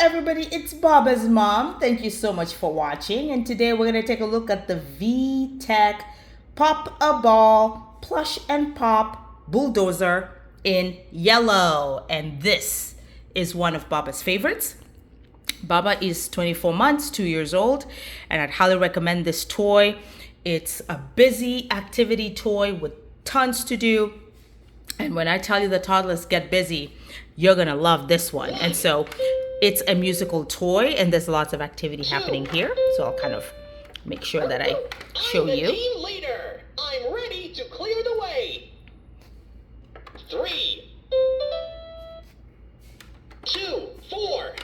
everybody, it's Bubba's mom. Thank you so much for watching. And today we're going to take a look at the VTech Pop a Ball Plush and Pop Bulldozer in yellow. And this is one of Bubba's favorites. Bubba is 24 months, 2 years old, and I'd highly recommend this toy. It's a busy activity toy with tons to do. And when I tell you the toddlers get busy, you're gonna love this one. And so it's a musical toy and there's lots of activity happening here. So I'll kind of make sure that I show you. I'm the team leader. I'm ready to clear the way. 3, 2, 4.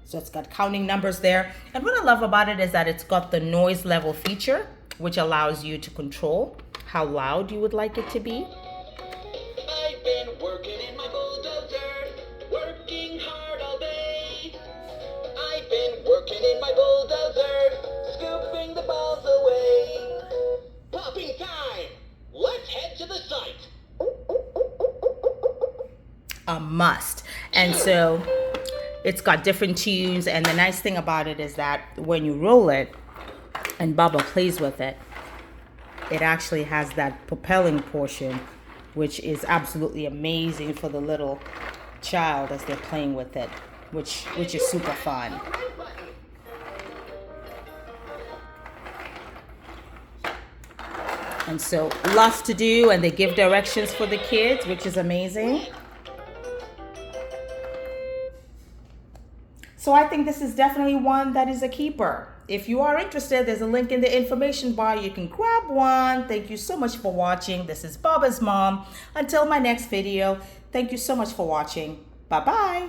So it's got counting numbers there. And what I love about it is that it's got the noise level feature, which allows you to control how loud you would like it to be. I've been working in my bulldozer, working hard all day. I've been working in my bulldozer, scooping the balls away. Popping time! Let's head to the site. A must. And so it's got different tunes, and the nice thing about it is that when you roll it and Bubba plays with it, it actually has that propelling portion, which is absolutely amazing for the little child as they're playing with it, which is super fun. And so lots to do, and they give directions for the kids, which is amazing. So I think this is definitely one that is a keeper. If you are interested, there's a link in the information bar. You can grab one. Thank you so much for watching. This is Bubba's mom. Until my next video, thank you so much for watching. Bye-bye.